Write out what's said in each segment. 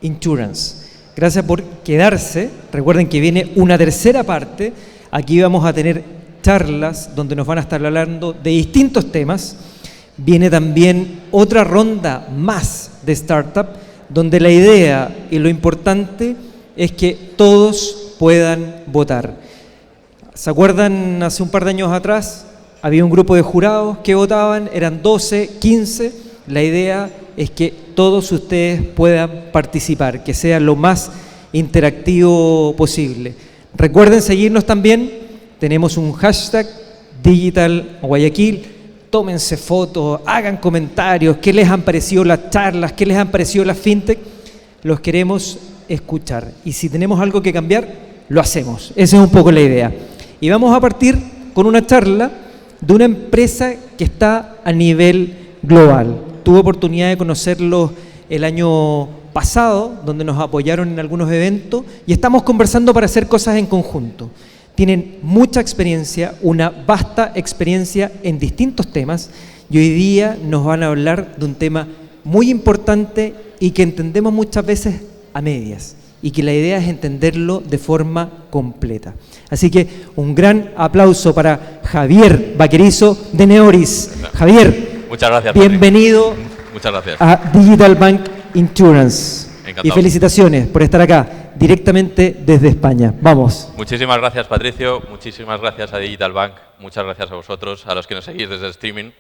Insurance. Gracias por quedarse. Recuerden que viene una tercera parte. Aquí vamos a tener charlas donde nos van a estar hablando de distintos temas. Viene también otra ronda más de startup, donde la idea y lo importante es que todos puedan votar. ¿Se acuerdan hace un par de años atrás? Había un grupo de jurados que votaban, eran 12, 15. La idea es que todos ustedes puedan participar, que sea lo más interactivo posible. Recuerden seguirnos también, tenemos un hashtag Digital Guayaquil. Tómense fotos, hagan comentarios, qué les han parecido las charlas, qué les han parecido las fintech. Los queremos escuchar. Y si tenemos algo que cambiar, lo hacemos. Esa es un poco la idea. Y vamos a partir con una charla de una empresa que está a nivel global. Tuve oportunidad de conocerlos el año pasado, donde nos apoyaron en algunos eventos, y estamos conversando para hacer cosas en conjunto. Tienen mucha experiencia, una vasta experiencia en distintos temas, y hoy día nos van a hablar de un tema muy importante y que entendemos muchas veces a medias, y que la idea es entenderlo de forma completa. Así que un gran aplauso para Javier Vaquerizo de Neoris. Javier, muchas gracias, bienvenido. Muchas gracias. A Digital Bank Insurance. Encantado. Y felicitaciones por estar acá, directamente desde España. Vamos. Muchísimas gracias, Patricio. Muchísimas gracias a Digital Bank. Muchas gracias a vosotros, a los que nos seguís desde el streaming.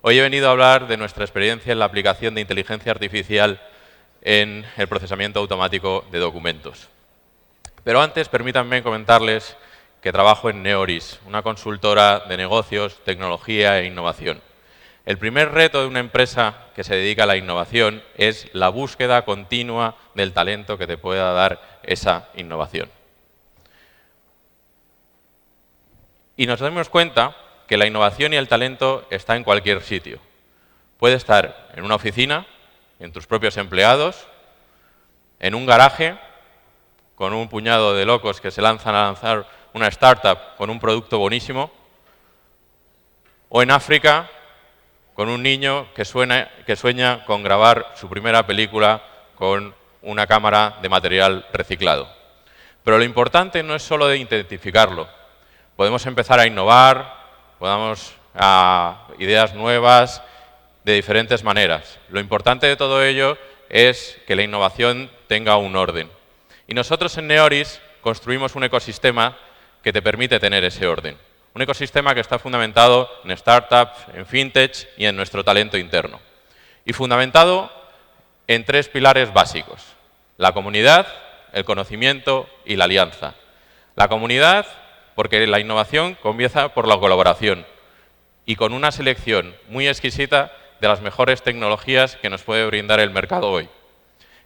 Hoy he venido a hablar de nuestra experiencia en la aplicación de inteligencia artificial en el procesamiento automático de documentos. Pero antes, permítanme comentarles que trabajo en Neoris, una consultora de negocios, tecnología e innovación. El primer reto de una empresa que se dedica a la innovación es la búsqueda continua del talento que te pueda dar esa innovación. Y nos damos cuenta que la innovación y el talento está en cualquier sitio. Puede estar en una oficina, en tus propios empleados, en un garaje, con un puñado de locos que se lanzan a lanzar una startup con un producto buenísimo, o en África, con un niño que sueña con grabar su primera película con una cámara de material reciclado. Pero lo importante no es solo de identificarlo. Podemos empezar a innovar, podemos a ideas nuevas de diferentes maneras. Lo importante de todo ello es que la innovación tenga un orden. Y nosotros en Neoris construimos un ecosistema que te permite tener ese orden. Un ecosistema que está fundamentado en startups, en fintech y en nuestro talento interno. Y fundamentado en tres pilares básicos: la comunidad, el conocimiento y la alianza. La comunidad, porque la innovación comienza por la colaboración y con una selección muy exquisita de las mejores tecnologías que nos puede brindar el mercado hoy.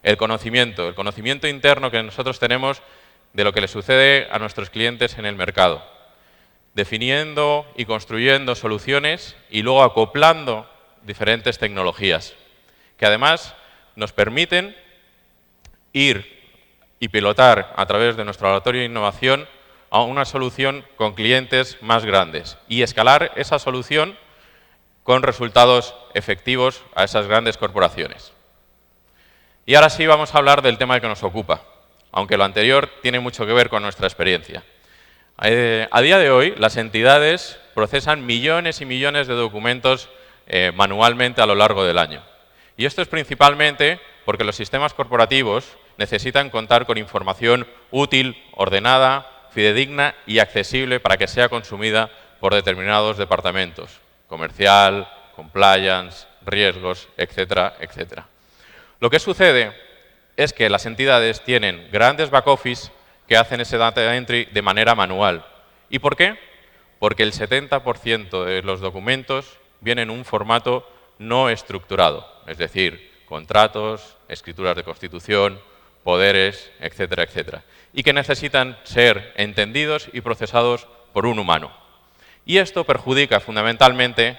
El conocimiento interno que nosotros tenemos de lo que le sucede a nuestros clientes en el mercado, definiendo y construyendo soluciones y luego acoplando diferentes tecnologías, que además nos permiten ir y pilotar a través de nuestro laboratorio de innovación a una solución con clientes más grandes y escalar esa solución con resultados efectivos a esas grandes corporaciones. Y ahora sí vamos a hablar del tema que nos ocupa, aunque lo anterior tiene mucho que ver con nuestra experiencia. A día de hoy, las entidades procesan millones y millones de documentos manualmente a lo largo del año. Y esto es principalmente porque los sistemas corporativos necesitan contar con información útil, ordenada, fidedigna y accesible para que sea consumida por determinados departamentos: comercial, compliance, riesgos, etcétera, etcétera. Lo que sucede es que las entidades tienen grandes back office que hacen ese data entry de manera manual. ¿Y por qué? Porque el 70% de los documentos vienen en un formato no estructurado, es decir, contratos, escrituras de constitución, poderes, etcétera, etcétera, y que necesitan ser entendidos y procesados por un humano. Y esto perjudica fundamentalmente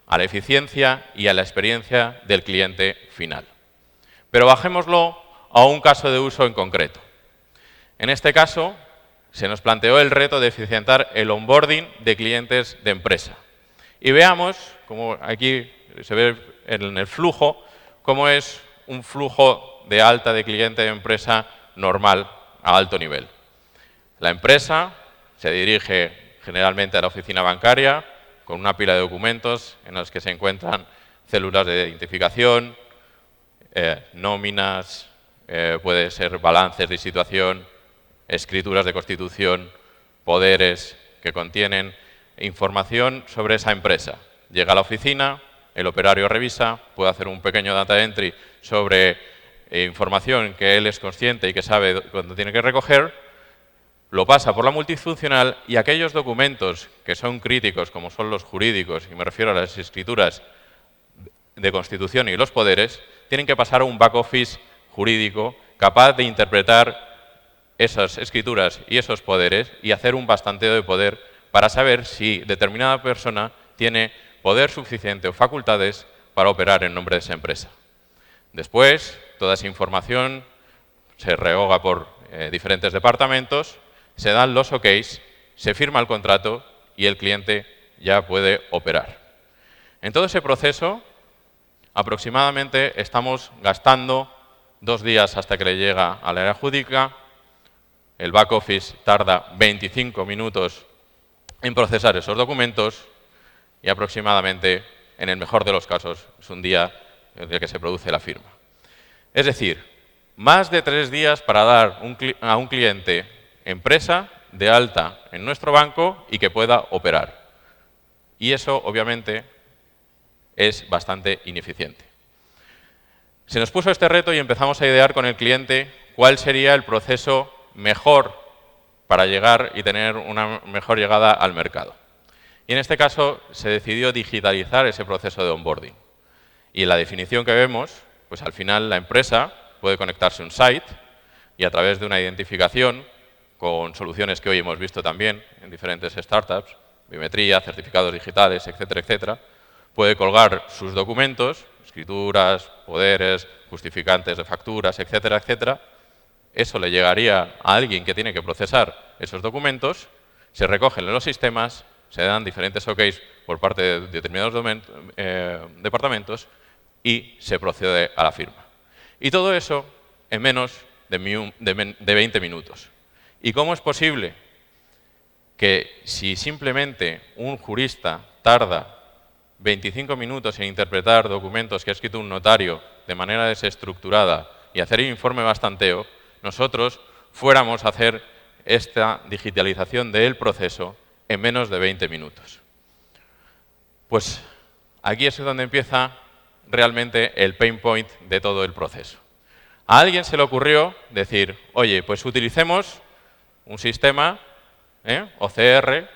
a la eficiencia y a la experiencia del cliente final. Pero bajémoslo a un caso de uso en concreto. En este caso, se nos planteó el reto de eficientar el onboarding de clientes de empresa. Y veamos, como aquí se ve en el flujo, cómo es un flujo de alta de cliente de empresa normal a alto nivel. La empresa se dirige generalmente a la oficina bancaria con una pila de documentos en los que se encuentran células de identificación, nóminas, puede ser balances de situación, escrituras de constitución, poderes que contienen información sobre esa empresa. Llega a la oficina, el operario revisa, puede hacer un pequeño data entry sobre información que él es consciente y que sabe cuándo tiene que recoger, lo pasa por la multifuncional y aquellos documentos que son críticos, como son los jurídicos, y me refiero a las escrituras de constitución y los poderes, tienen que pasar a un back office jurídico capaz de interpretar esas escrituras y esos poderes y hacer un bastanteo de poder para saber si determinada persona tiene poder suficiente o facultades para operar en nombre de esa empresa. Después, toda esa información se rehoga por diferentes departamentos, se dan los OKs, se firma el contrato y el cliente ya puede operar. En todo ese proceso, aproximadamente estamos gastando 2 días hasta que le llega a la área jurídica. El back office tarda 25 minutos en procesar esos documentos y aproximadamente, en el mejor de los casos, es un día en el que se produce la firma. Es decir, más de 3 días para dar a un cliente empresa de alta en nuestro banco y que pueda operar. Y eso, obviamente, es bastante ineficiente. Se nos puso este reto y empezamos a idear con el cliente cuál sería el proceso mejor para llegar y tener una mejor llegada al mercado. Y en este caso se decidió digitalizar ese proceso de onboarding. Y en la definición que vemos, pues al final la empresa puede conectarse a un site y a través de una identificación con soluciones que hoy hemos visto también en diferentes startups, biometría, certificados digitales, etcétera, etcétera, puede colgar sus documentos, escrituras, poderes, justificantes de facturas, etcétera, etcétera. Eso le llegaría a alguien que tiene que procesar esos documentos, se recogen en los sistemas, se dan diferentes OKs por parte de determinados departamentos y se procede a la firma. Y todo eso en menos de 20 minutos. ¿Y cómo es posible que si simplemente un jurista tarda 25 minutos en interpretar documentos que ha escrito un notario de manera desestructurada y hacer el informe bastanteo, nosotros fuéramos a hacer esta digitalización del proceso en menos de 20 minutos? Pues aquí es donde empieza realmente el pain point de todo el proceso. A alguien se le ocurrió decir, oye, pues utilicemos un sistema, OCR,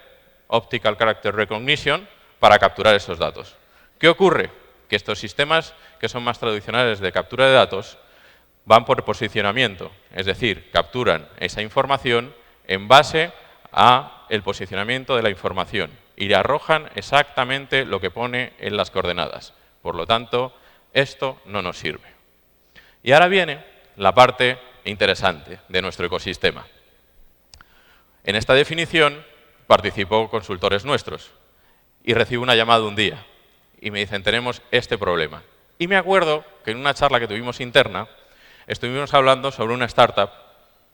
Optical Character Recognition, para capturar esos datos. ¿Qué ocurre? Que estos sistemas, que son más tradicionales de captura de datos, van por posicionamiento, es decir, capturan esa información en base a el posicionamiento de la información y le arrojan exactamente lo que pone en las coordenadas. Por lo tanto, esto no nos sirve. Y ahora viene la parte interesante de nuestro ecosistema. En esta definición participó consultores nuestros y recibo una llamada un día y me dicen, tenemos este problema. Y me acuerdo que en una charla que tuvimos interna estuvimos hablando sobre una startup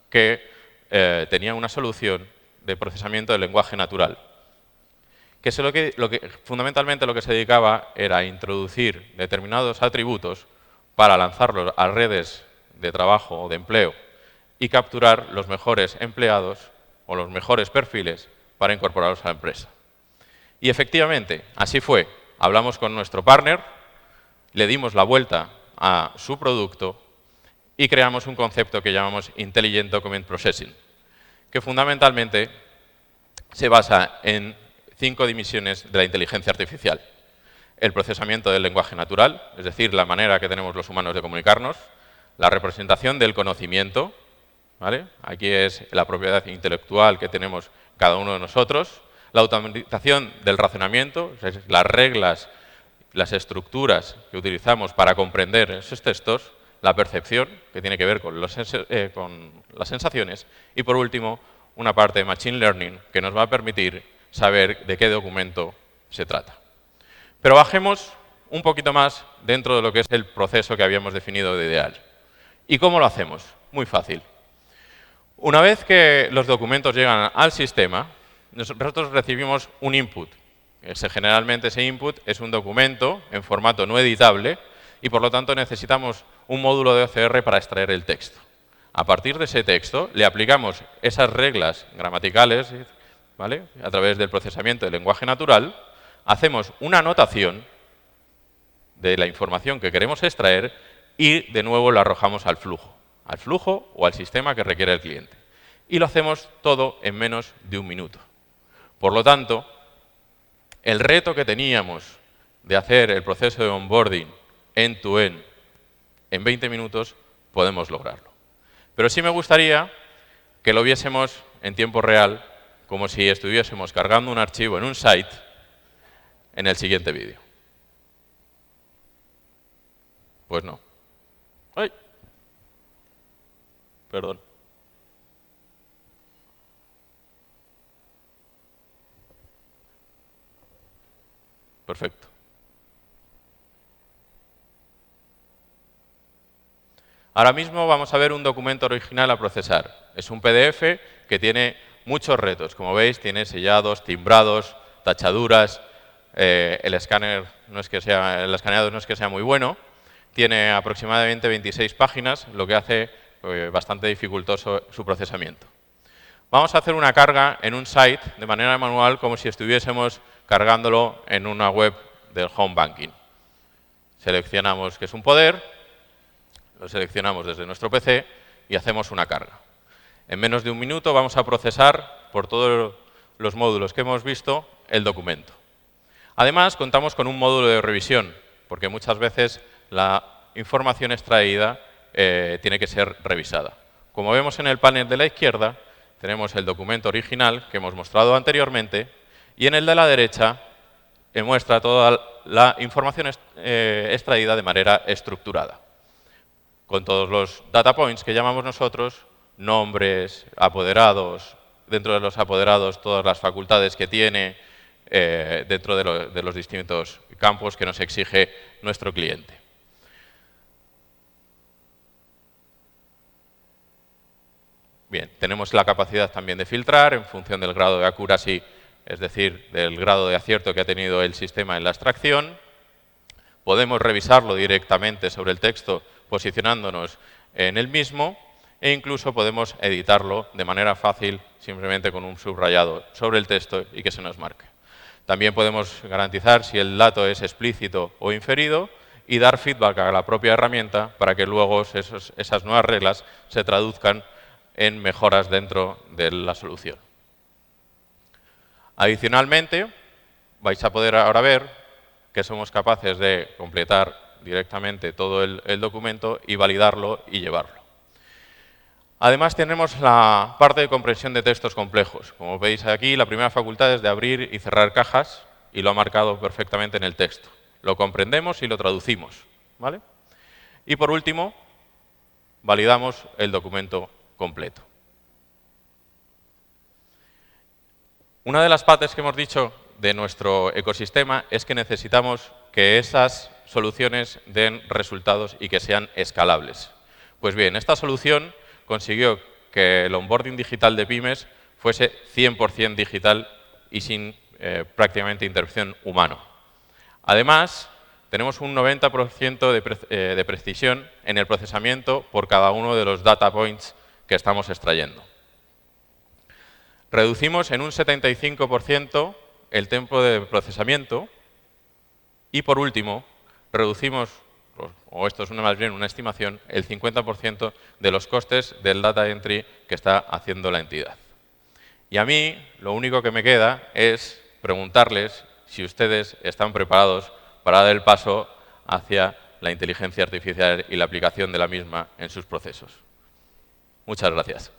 que tenía una solución de procesamiento del lenguaje natural, que fundamentalmente lo que se dedicaba era a introducir determinados atributos para lanzarlos a redes de trabajo o de empleo y capturar los mejores empleados o los mejores perfiles para incorporarlos a la empresa. Y efectivamente, así fue. Hablamos con nuestro partner, le dimos la vuelta a su producto y creamos un concepto que llamamos Intelligent Document Processing, que fundamentalmente se basa en 5 dimensiones de la inteligencia artificial. El procesamiento del lenguaje natural, es decir, la manera que tenemos los humanos de comunicarnos, la representación del conocimiento, ¿vale? Aquí es la propiedad intelectual que tenemos cada uno de nosotros, la automatización del razonamiento, es decir, las reglas, las estructuras que utilizamos para comprender esos textos, la percepción, que tiene que ver con las sensaciones, y por último, una parte de Machine Learning que nos va a permitir saber de qué documento se trata. Pero bajemos un poquito más dentro de lo que es el proceso que habíamos definido de ideal. ¿Y cómo lo hacemos? Muy fácil. Una vez que los documentos llegan al sistema, nosotros recibimos un input. Generalmente ese input es un documento en formato no editable y por lo tanto necesitamos un módulo de OCR para extraer el texto. A partir de ese texto le aplicamos esas reglas gramaticales, ¿vale?, a través del procesamiento del lenguaje natural, hacemos una anotación de la información que queremos extraer y de nuevo la arrojamos al flujo o al sistema que requiere el cliente. Y lo hacemos todo en menos de 1 minuto. Por lo tanto, el reto que teníamos de hacer el proceso de onboarding end-to-end en 20 minutos, podemos lograrlo. Pero sí me gustaría que lo viésemos en tiempo real, como si estuviésemos cargando un archivo en un site en el siguiente vídeo. Pues no. ¡Ay! Perdón. Perfecto. Ahora mismo vamos a ver un documento original a procesar. Es un PDF que tiene muchos retos. Como veis, tiene sellados, timbrados, tachaduras. El escaneado no es que sea muy bueno. Tiene aproximadamente 26 páginas, lo que hace bastante dificultoso su procesamiento. Vamos a hacer una carga en un site de manera manual, como si estuviésemos cargándolo en una web del home banking. Seleccionamos que es un poder, lo seleccionamos desde nuestro PC y hacemos una carga. En menos de 1 minuto vamos a procesar por todos los módulos que hemos visto el documento. Además, contamos con un módulo de revisión, porque muchas veces la información extraída tiene que ser revisada. Como vemos en el panel de la izquierda, tenemos el documento original que hemos mostrado anteriormente y en el de la derecha muestra toda la información extraída de manera estructurada, con todos los data points que llamamos nosotros, nombres, apoderados, dentro de los apoderados todas las facultades que tiene dentro de los distintos campos que nos exige nuestro cliente. Bien, tenemos la capacidad también de filtrar en función del grado de accuracy, es decir, del grado de acierto que ha tenido el sistema en la extracción. Podemos revisarlo directamente sobre el texto posicionándonos en el mismo e incluso podemos editarlo de manera fácil simplemente con un subrayado sobre el texto y que se nos marque. También podemos garantizar si el dato es explícito o inferido y dar feedback a la propia herramienta para que luego esas nuevas reglas se traduzcan en mejoras dentro de la solución. Adicionalmente, vais a poder ahora ver que somos capaces de completar directamente todo el documento y validarlo y llevarlo. Además, tenemos la parte de comprensión de textos complejos. Como veis aquí, la primera facultad es de abrir y cerrar cajas y lo ha marcado perfectamente en el texto. Lo comprendemos y lo traducimos, ¿vale? Y por último, validamos el documento completo. Una de las partes que hemos dicho de nuestro ecosistema es que necesitamos que esas soluciones den resultados y que sean escalables. Pues bien, esta solución consiguió que el onboarding digital de pymes fuese 100% digital y sin prácticamente intervención humana. Además, tenemos un 90% de precisión en el procesamiento por cada uno de los data points que estamos extrayendo. Reducimos en un 75% el tiempo de procesamiento y, por último, reducimos, o esto es más bien una estimación, el 50% de los costes del data entry que está haciendo la entidad. Y a mí lo único que me queda es preguntarles si ustedes están preparados para dar el paso hacia la inteligencia artificial y la aplicación de la misma en sus procesos. Muchas gracias.